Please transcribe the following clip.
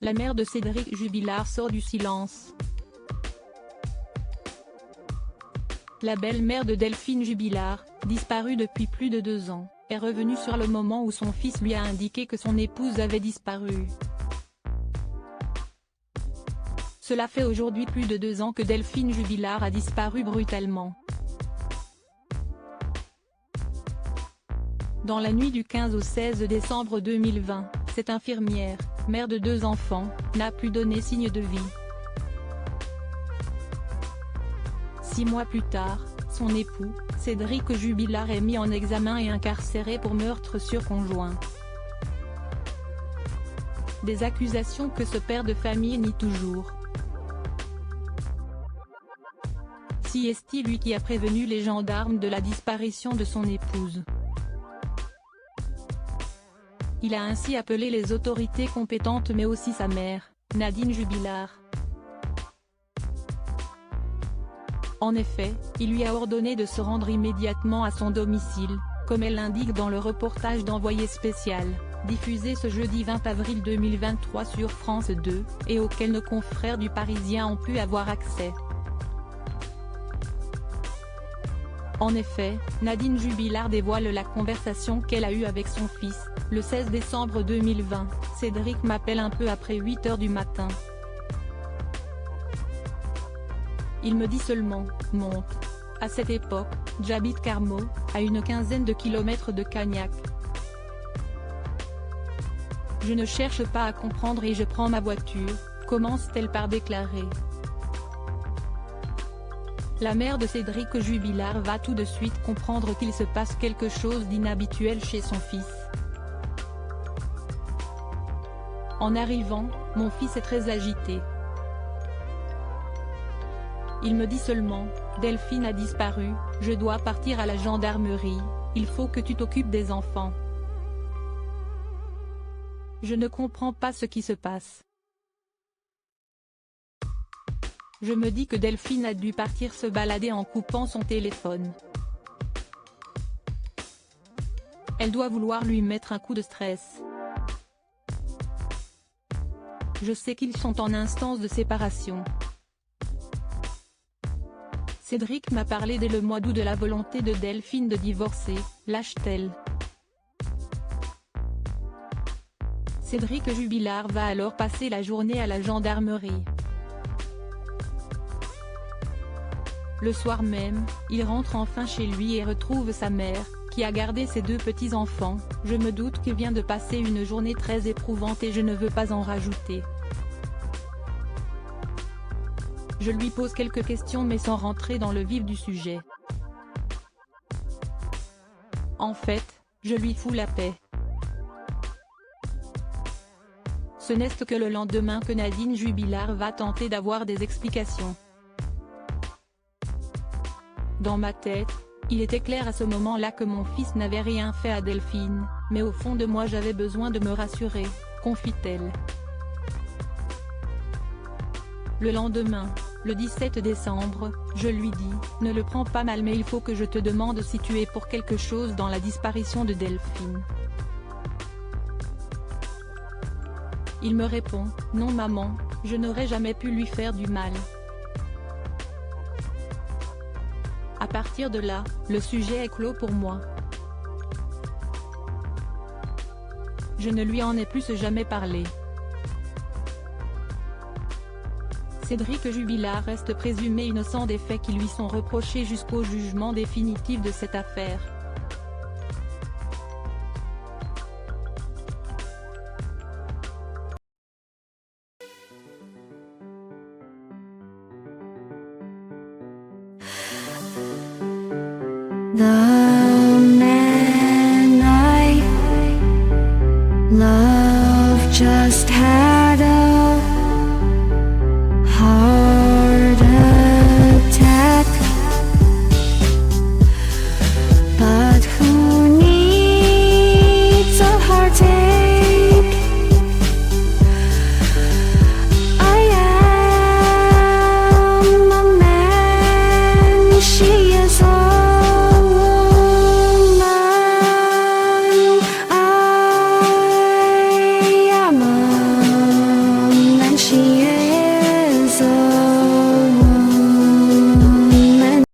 La mère de Cédric Jubilard sort du silence. La belle-mère de Delphine Jubilard, disparue depuis plus de 2 ans, est revenue sur le moment où son fils lui a indiqué que son épouse avait disparu. Cela fait aujourd'hui plus de 2 ans que Delphine Jubilard a disparu brutalement. Dans la nuit du 15 au 16 décembre 2020, cette infirmière, mère de 2 enfants, n'a plus donné signe de vie. 6 mois plus tard, son époux, Cédric Jubilard est mis en examen et incarcéré pour meurtre sur conjoint. Des accusations que ce père de famille nie toujours. Si est-il lui qui a prévenu les gendarmes de la disparition de son épouse. Il a ainsi appelé les autorités compétentes mais aussi sa mère, Nadine Jubilard. En effet, il lui a ordonné de se rendre immédiatement à son domicile, comme elle l'indique dans le reportage d'Envoyé spécial, diffusé ce jeudi 20 avril 2023 sur France 2, et auquel nos confrères du Parisien ont pu avoir accès. En effet, Nadine Jubilard dévoile la conversation qu'elle a eue avec son fils, le 16 décembre 2020, Cédric m'appelle un peu après 8 h du matin. Il me dit seulement, monte. À cette époque, j'habite Carmaux, à une quinzaine de kilomètres de Cagnac. Je ne cherche pas à comprendre et je prends ma voiture, commence-t-elle par déclarer. La mère de Cédric Jubilard va tout de suite comprendre qu'il se passe quelque chose d'inhabituel chez son fils. En arrivant, mon fils est très agité. Il me dit seulement, Delphine a disparu, je dois partir à la gendarmerie, il faut que tu t'occupes des enfants. Je ne comprends pas ce qui se passe. Je me dis que Delphine a dû partir se balader en coupant son téléphone. Elle doit vouloir lui mettre un coup de stress. Je sais qu'ils sont en instance de séparation. Cédric m'a parlé dès le mois d'août de la volonté de Delphine de divorcer, lâche-t-elle. Cédric Jubilard va alors passer la journée à la gendarmerie. Le soir même, il rentre enfin chez lui et retrouve sa mère, qui a gardé ses 2 petits-enfants. Je me doute qu'il vient de passer une journée très éprouvante et je ne veux pas en rajouter. Je lui pose quelques questions mais sans rentrer dans le vif du sujet. En fait, je lui fous la paix. Ce n'est que le lendemain que Nadine Jubilard va tenter d'avoir des explications. Dans ma tête, il était clair à ce moment-là que mon fils n'avait rien fait à Delphine, mais au fond de moi j'avais besoin de me rassurer, confie-t-elle. Le lendemain, le 17 décembre, je lui dis, ne le prends pas mal mais il faut que je te demande si tu es pour quelque chose dans la disparition de Delphine. Il me répond, non maman, je n'aurais jamais pu lui faire du mal. À partir de là, le sujet est clos pour moi. Je ne lui en ai plus jamais parlé. Cédric Jubilard reste présumé innocent des faits qui lui sont reprochés jusqu'au jugement définitif de cette affaire. 나